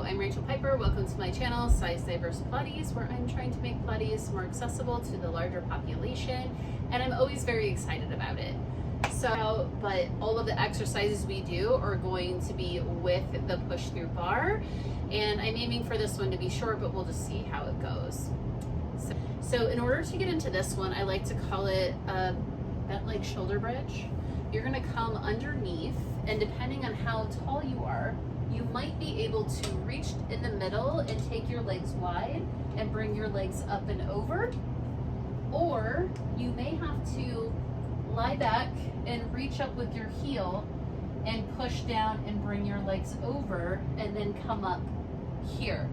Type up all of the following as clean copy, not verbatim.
I'm Rachel Piper. Welcome to my channel, Size Diverse Pilates, where I'm trying to make Pilates more accessible to the larger population, and I'm always very excited about it. But all of the exercises we do are going to be with the push-through bar, and I'm aiming for this one to be short, but we'll just see how it goes. So in order to get into this one, I like to call it a bent leg shoulder bridge. You're gonna come underneath, and depending on how tall you are, you might be able to reach in the middle and take your legs wide and bring your legs up and over, or you may have to lie back and reach up with your heel and push down and bring your legs over and then come up here.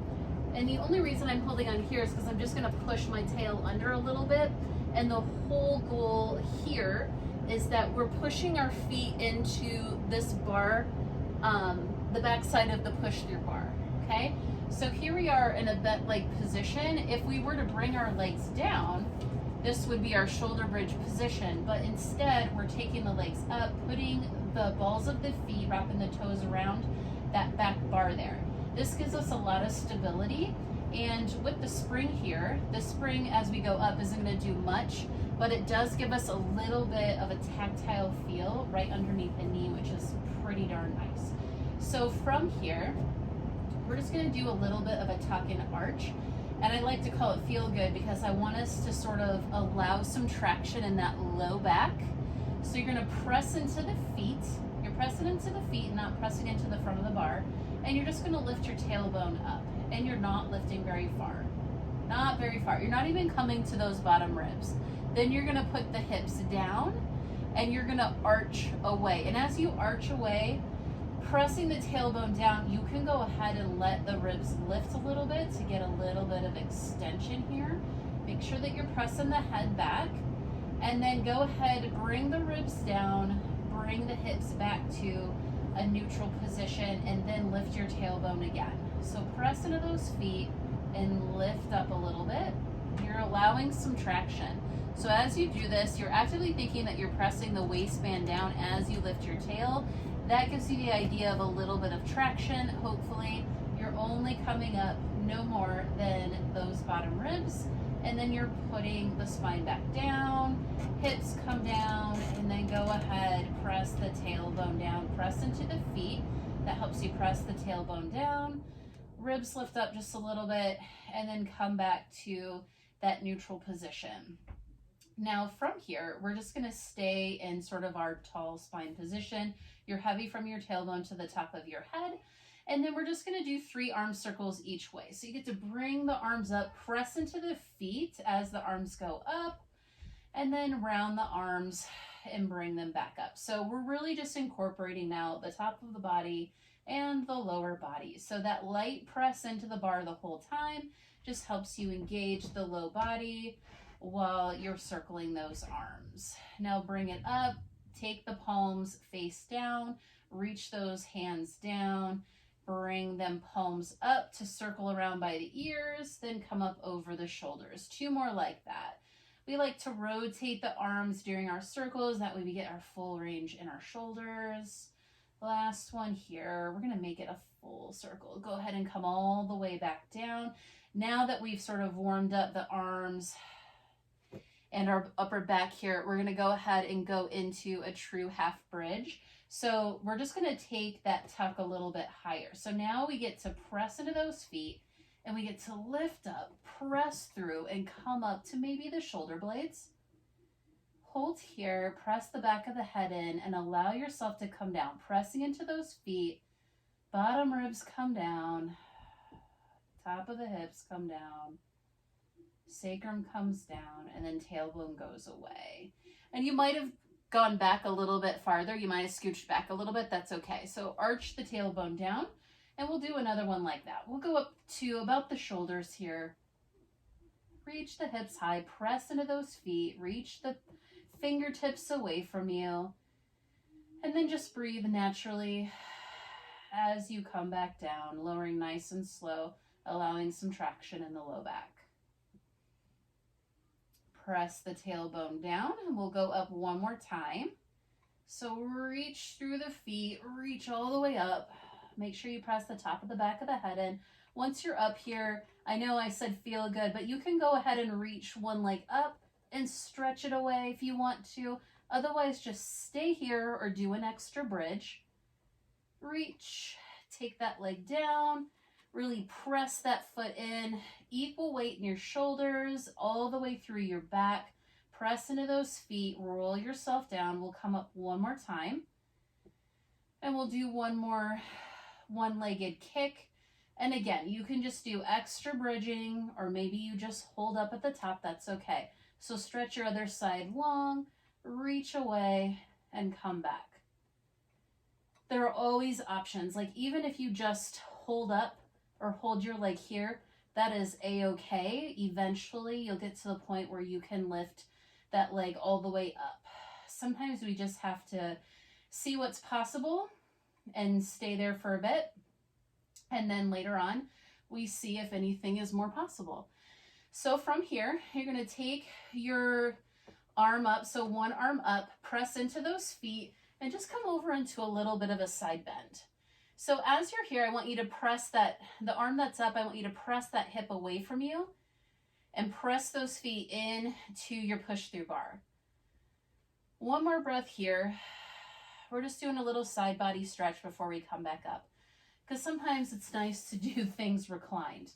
And the only reason I'm holding on here is because I'm just gonna push my tail under a little bit, and the whole goal here is that we're pushing our feet into this bar, the back side of the push-through bar, okay? So here we are in a bent leg position. If we were to bring our legs down, this would be our shoulder bridge position, but instead we're taking the legs up, putting the balls of the feet, wrapping the toes around that back bar there. This gives us a lot of stability, and with the spring here, the spring as we go up isn't gonna do much, but it does give us a little bit of a tactile feel right underneath the knee, which is pretty darn nice. So from here, we're just gonna do a little bit of a tuck and arch. And I like to call it feel good because I want us to sort of allow some traction in that low back. So you're gonna press into the feet. You're pressing into the feet, not pressing into the front of the bar. And you're just gonna lift your tailbone up. And you're not lifting very far. Not very far. You're not even coming to those bottom ribs. Then you're gonna put the hips down and you're gonna arch away. And as you arch away, pressing the tailbone down, you can go ahead and let the ribs lift a little bit to get a little bit of extension here. Make sure that you're pressing the head back, and then go ahead, bring the ribs down, bring the hips back to a neutral position, and then lift your tailbone again. So press into those feet and lift up a little bit. You're allowing some traction. So as you do this, you're actively thinking that you're pressing the waistband down as you lift your tail. That gives you the idea of a little bit of traction. Hopefully you're only coming up no more than those bottom ribs, and then you're putting the spine back down, hips come down, and then go ahead, press the tailbone down, press into the feet. That helps you press the tailbone down, ribs lift up just a little bit, and then come back to that neutral position. Now from here, we're just gonna stay in sort of our tall spine position. You're heavy from your tailbone to the top of your head. And then we're just gonna do 3 arm circles each way. So you get to bring the arms up, press into the feet as the arms go up, and then round the arms and bring them back up. So we're really just incorporating now the top of the body and the lower body. So that light press into the bar the whole time just helps you engage the low body while you're circling those arms. Now bring it up, take the palms face down, reach those hands down, bring them palms up to circle around by the ears, then come up over the shoulders. 2 more like that. We like to rotate the arms during our circles, that way we get our full range in our shoulders. Last one here, we're gonna make it a full circle. Go ahead and come all the way back down. Now that we've sort of warmed up the arms and our upper back here, we're gonna go ahead and go into a true half bridge. So we're just gonna take that tuck a little bit higher. So now we get to press into those feet, and we get to lift up, press through, and come up to maybe the shoulder blades. Hold here, press the back of the head in, and allow yourself to come down, pressing into those feet. Bottom ribs come down, top of the hips come down. Sacrum comes down, and then tailbone goes away. And you might have gone back a little bit farther. You might have scooched back a little bit. That's okay. So arch the tailbone down, and we'll do another one like that. We'll go up to about the shoulders here. Reach the hips high, press into those feet, reach the fingertips away from you, and then just breathe naturally as you come back down, lowering nice and slow, allowing some traction in the low back. Press the tailbone down, and we'll go up one more time. So reach through the feet, reach all the way up, Make sure you press the top of the back of the head in. Once you're up here, I know I said feel good, but you can go ahead and reach one leg up and stretch it away if you want to. Otherwise, just stay here or do an extra bridge. Reach, take that leg down, really press that foot in, equal weight in your shoulders, all the way through your back. Press into those feet, roll yourself down. We'll come up one more time. And we'll do one more one-legged kick. And again, you can just do extra bridging, or maybe you just hold up at the top, that's okay. So stretch your other side long, reach away, and come back. There are always options. Like even if you just hold up or hold your leg here, that is a-okay. Eventually you'll get to the point where you can lift that leg all the way up. Sometimes we just have to see what's possible and stay there for a bit. And then later on, we see if anything is more possible. So from here, you're going to take your arm up. So one arm up, press into those feet, and just come over into a little bit of a side bend. So as you're here, I want you to press that, the arm that's up, I want you to press that hip away from you and press those feet in to your push-through bar. One more breath here. We're just doing a little side body stretch before we come back up, because sometimes it's nice to do things reclined.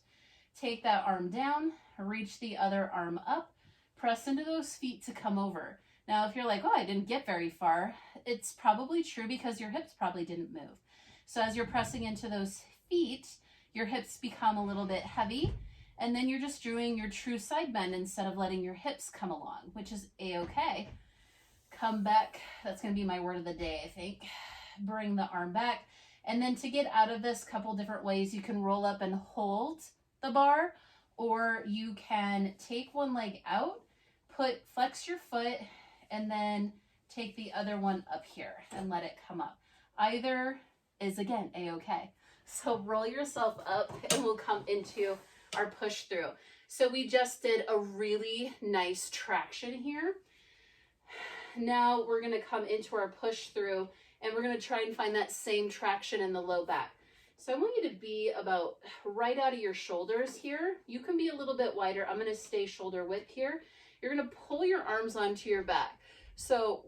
Take that arm down, reach the other arm up, press into those feet to come over. Now, if you're like, oh, I didn't get very far, it's probably true because your hips probably didn't move. So as you're pressing into those feet, your hips become a little bit heavy, and then you're just doing your true side bend instead of letting your hips come along, which is a-okay. Come back. That's going to be my word of the day, I think. Bring the arm back. And then to get out of this, couple different ways. You can roll up and hold the bar, or you can take one leg out, flex your foot, and then take the other one up here and let it come up. Either is, again, a-okay. So roll yourself up and we'll come into our push through. So we just did a really nice traction here. Now we're going to come into our push through, and we're going to try and find that same traction in the low back. So I want you to be about right out of your shoulders here. You can be a little bit wider. I'm going to stay shoulder width here. You're going to pull your arms onto your back. So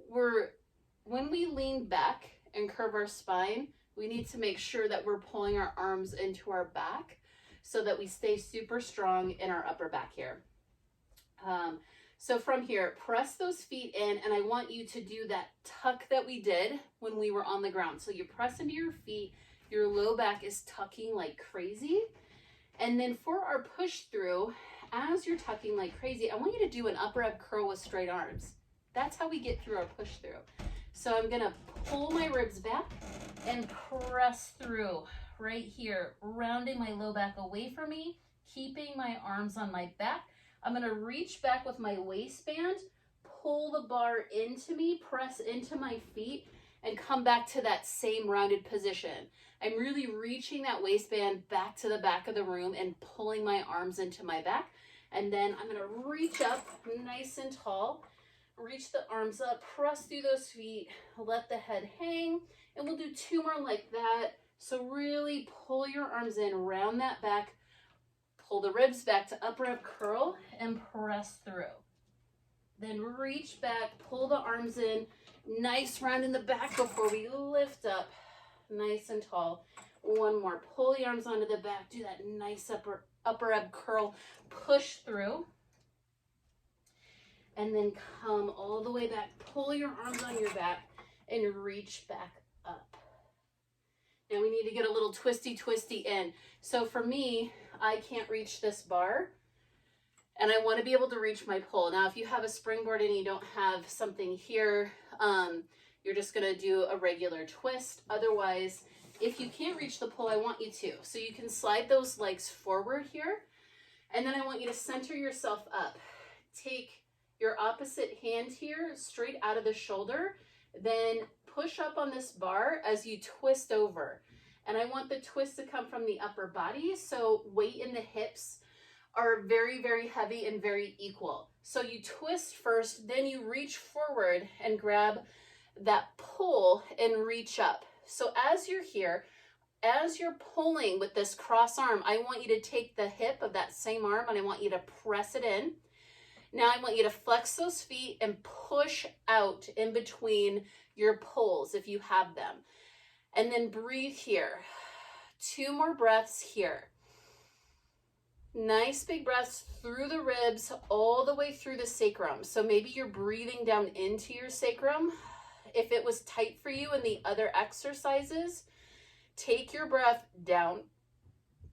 when we lean back and curve our spine, we need to make sure that we're pulling our arms into our back so that we stay super strong in our upper back here. So from here, press those feet in, and I want you to do that tuck that we did when we were on the ground. So you press into your feet, your low back is tucking like crazy. And then for our push through, as you're tucking like crazy, I want you to do an upper ab curl with straight arms. That's how we get through our push through. So I'm gonna pull my ribs back and press through right here, rounding my low back away from me, keeping my arms on my back. I'm gonna reach back with my waistband, pull the bar into me, press into my feet, and come back to that same rounded position. I'm really reaching that waistband back to the back of the room and pulling my arms into my back. And then I'm gonna reach up nice and tall, reach the arms up, press through those feet, let the head hang, and we'll do two more like that. So really pull your arms in, round that back, pull the ribs back to upper ab curl, and press through. Then reach back, pull the arms in, nice round in the back before we lift up, nice and tall. One more, pull the arms onto the back, do that nice upper ab curl, push through. And then come all the way back, pull your arms on your back, and reach back up. Now we need to get a little twisty in. So for me, I can't reach this bar, and I want to be able to reach my pole. Now, if you have a springboard and you don't have something here, you're just going to do a regular twist. Otherwise, if you can't reach the pole, I want you to. So you can slide those legs forward here, and then I want you to center yourself up. Take your opposite hand here, straight out of the shoulder, then push up on this bar as you twist over. And I want the twist to come from the upper body, so weight in the hips are very, very heavy and very equal. So you twist first, then you reach forward and grab that pull and reach up. So as you're here, as you're pulling with this cross arm, I want you to take the hip of that same arm and I want you to press it in. Now I want you to flex those feet and push out in between your pulls if you have them. And then breathe here. 2 more breaths here. Nice big breaths through the ribs all the way through the sacrum. So maybe you're breathing down into your sacrum. If it was tight for you in the other exercises, take your breath down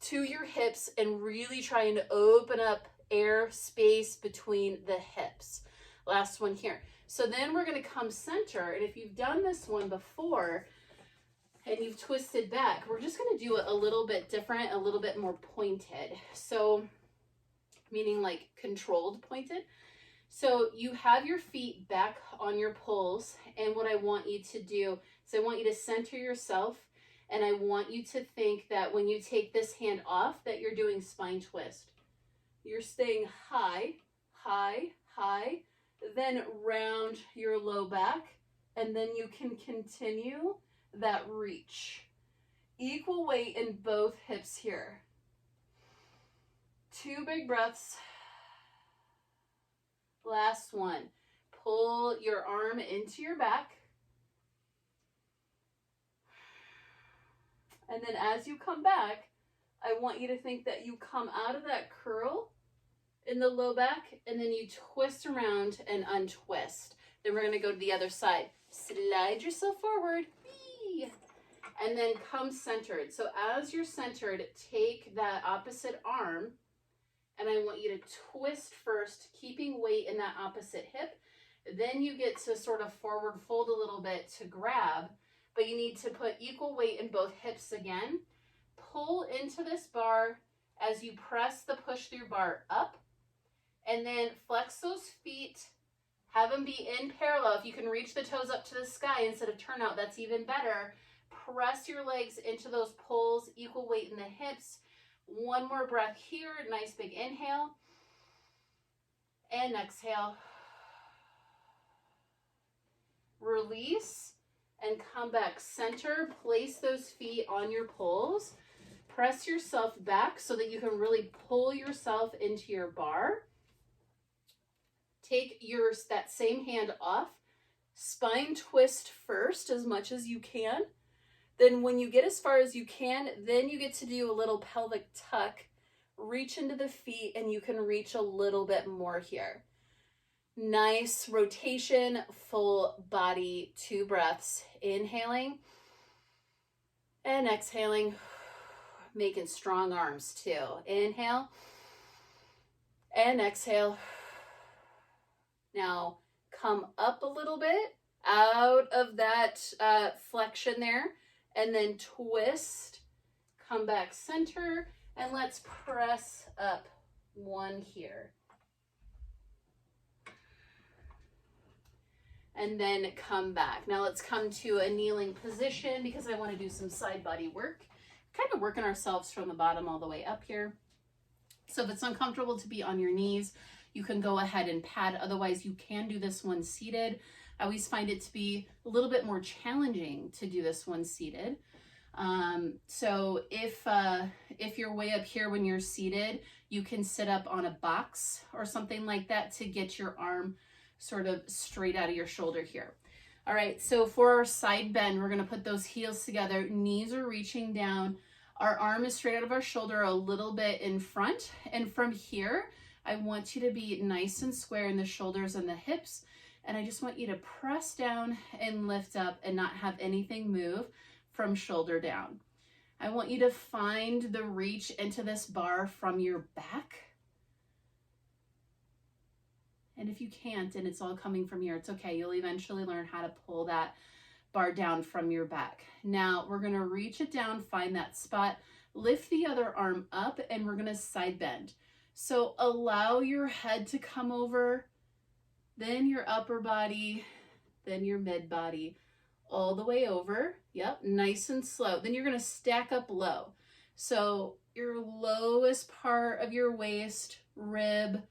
to your hips and really trying to open up air space between the hips. Last one here. So then we're going to come center, and if you've done this one before and you've twisted back, we're just going to do it a little bit different, a little bit more pointed. So meaning like controlled pointed. So you have your feet back on your pulls, and what I want you to do is I want you to center yourself, and I want you to think that when you take this hand off that you're doing spine twist. You're staying high, high, high, then round your low back, and then you can continue that reach. Equal weight in both hips here. 2 big breaths. Last one. Pull your arm into your back. And then as you come back, I want you to think that you come out of that curl in the low back, and then you twist around and untwist. Then we're going to go to the other side. Slide yourself forward. Whee! And then come centered. So as you're centered, take that opposite arm, and I want you to twist first, keeping weight in that opposite hip. Then you get to sort of forward fold a little bit to grab, but you need to put equal weight in both hips again. Pull into this bar as you press the push through bar up, and then flex those feet. Have them be in parallel. If you can reach the toes up to the sky instead of turn out, that's even better. Press your legs into those pulls, equal weight in the hips. 1 more breath here. Nice big inhale. And exhale. Release and come back center. Place those feet on your pulls. Press yourself back so that you can really pull yourself into your bar. Take that same hand off. Spine twist first as much as you can. Then when you get as far as you can, then you get to do a little pelvic tuck. Reach into the feet, and you can reach a little bit more here. Nice rotation, full body, 2 breaths. Inhaling and exhaling. Making strong arms too. Inhale and exhale. Now come up a little bit out of that flexion there, and then twist, come back center, and let's press up 1 here. And then come back. Now let's come to a kneeling position because I want to do some side body work. Kind of working ourselves from the bottom all the way up here. So if it's uncomfortable to be on your knees, you can go ahead and pad. Otherwise, you can do this one seated. I always find it to be a little bit more challenging to do this one seated. So if you're way up here when you're seated, you can sit up on a box or something like that to get your arm sort of straight out of your shoulder here. All right, so for our side bend, we're gonna put those heels together. Knees are reaching down. Our arm is straight out of our shoulder, a little bit in front. And from here, I want you to be nice and square in the shoulders and the hips. And I just want you to press down and lift up and not have anything move from shoulder down. I want you to find the reach into this bar from your back. And if you can't, and it's all coming from here, it's okay. You'll eventually learn how to pull that bar down from your back. Now we're gonna reach it down, find that spot, lift the other arm up, and we're gonna side bend. So allow your head to come over, then your upper body, then your mid body, all the way over. Yep, nice and slow. Then you're gonna stack up low. So your lowest part of your waist, rib,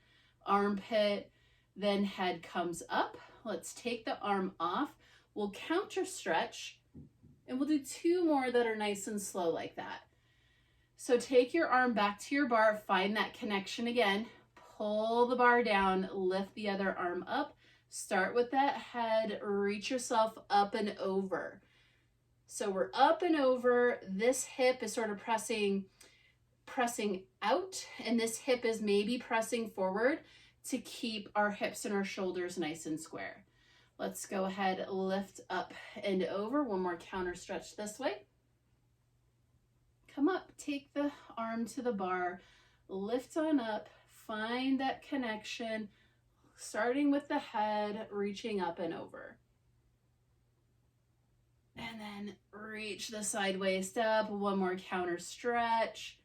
armpit, then head comes up. Let's take the arm off. We'll counter stretch And we'll do 2 more that are nice and slow like that. So take your arm back to your bar, find that connection again, pull the bar down, lift the other arm up, start with that head, reach yourself up and over. So we're up and over, this hip is sort of pressing out, and this hip is maybe pressing forward to keep our hips and our shoulders nice and square. Let's go ahead, lift up and over. One more counter stretch this way. Come up, take the arm to the bar, lift on up, find that connection, starting with the head, reaching up and over. And then reach the side waist up, one more counter stretch.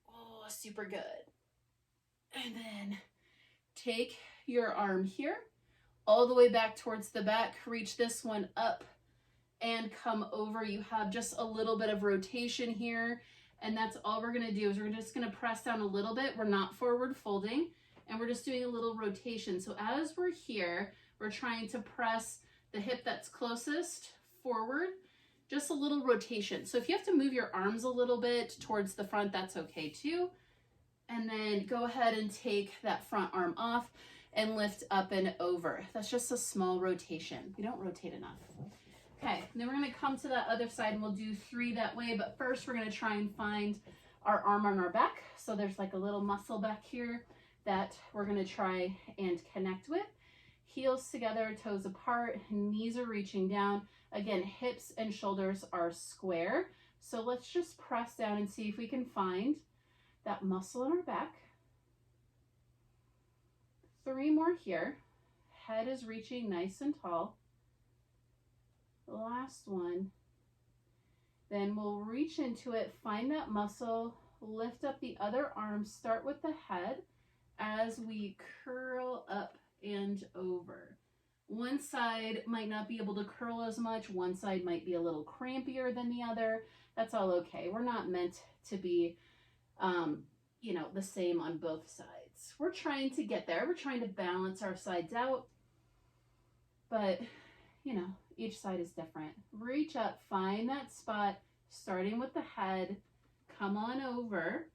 Oh, super good. And then take your arm here, all the way back towards the back, reach this one up and come over. You have just a little bit of rotation here, and that's all we're gonna do is we're just gonna press down a little bit. We're not forward folding, and we're just doing a little rotation. So as we're here, we're trying to press the hip that's closest forward, just a little rotation. So if you have to move your arms a little bit towards the front, that's okay too. And then go ahead and take that front arm off and lift up and over. That's just a small rotation. We don't rotate enough. Okay, and then we're gonna come to that other side and we'll do 3 that way, but first we're gonna try and find our arm on our back. So there's like a little muscle back here that we're gonna try and connect with. Heels together, toes apart, knees are reaching down. Again, hips and shoulders are square. So let's just press down and see if we can find that muscle in our back. 3 more here. Head is reaching nice and tall. Last one. Then we'll reach into it, find that muscle, lift up the other arm, start with the head as we curl up and over. One side might not be able to curl as much, one side might be a little crampier than the other. That's all okay. We're not meant to be, you know, the same on both sides. We're trying to get there. We're trying to balance our sides out, but you know, each side is different. Reach up, find that spot, starting with the head, come on over.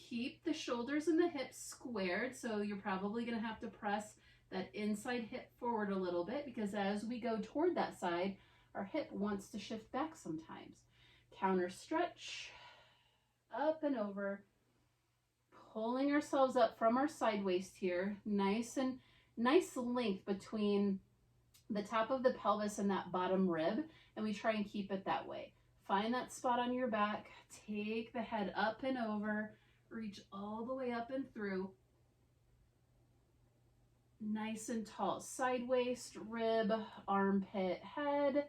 Keep the shoulders and the hips squared, so you're probably gonna have to press that inside hip forward a little bit because as we go toward that side, our hip wants to shift back sometimes. Counter stretch, up and over, pulling ourselves up from our side waist here, nice length between the top of the pelvis and that bottom rib, and we try and keep it that way. Find that spot on your back, take the head up and over, reach all the way up and through. Nice and tall, side waist, rib, armpit, head.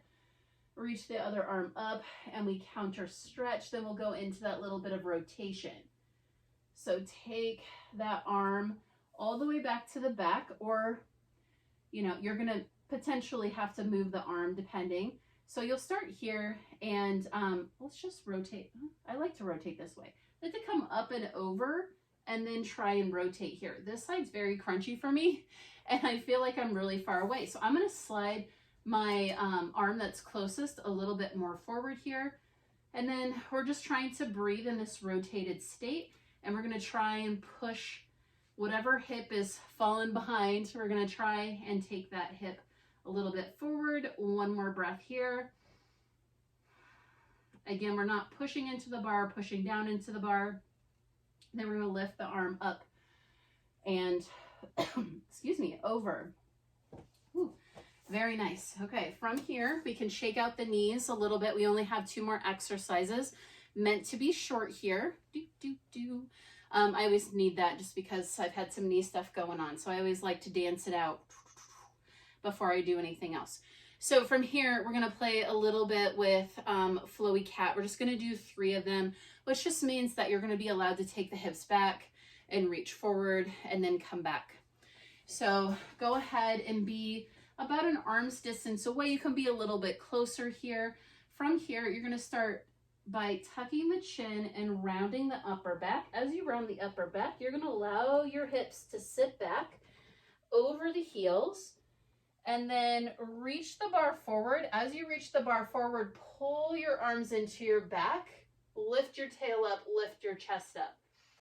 Reach the other arm up and we counter stretch. Then we'll go into that little bit of rotation. So take that arm all the way back to the back, or, you know, you're gonna potentially have to move the arm depending. So you'll start here and let's just rotate. I like to rotate this way. I like to come up and over and then try and rotate here. This side's very crunchy for me and I feel like I'm really far away. So I'm gonna slide my arm that's closest a little bit more forward here. And then we're just trying to breathe in this rotated state, and we're gonna try and push whatever hip is fallen behind. So we're gonna try and take that hip a little bit forward. One more breath here. Again, we're not pushing into the bar, pushing down into the bar. Then we're gonna lift the arm up and, excuse me, over. Ooh, very nice. Okay, from here, we can shake out the knees a little bit. We only have 2 more exercises meant to be short here. I always need that just because I've had some knee stuff going on. So I always like to dance it out before I do anything else. So from here, we're gonna play a little bit with flowy cat. We're just gonna do 3 of them, which just means that you're gonna be allowed to take the hips back and reach forward and then come back. So go ahead and be about an arm's distance away. You can be a little bit closer here. From here, you're gonna start by tucking the chin and rounding the upper back. As you round the upper back, you're gonna allow your hips to sit back over the heels. And then reach the bar forward. As you reach the bar forward, pull your arms into your back, lift your tail up, lift your chest up.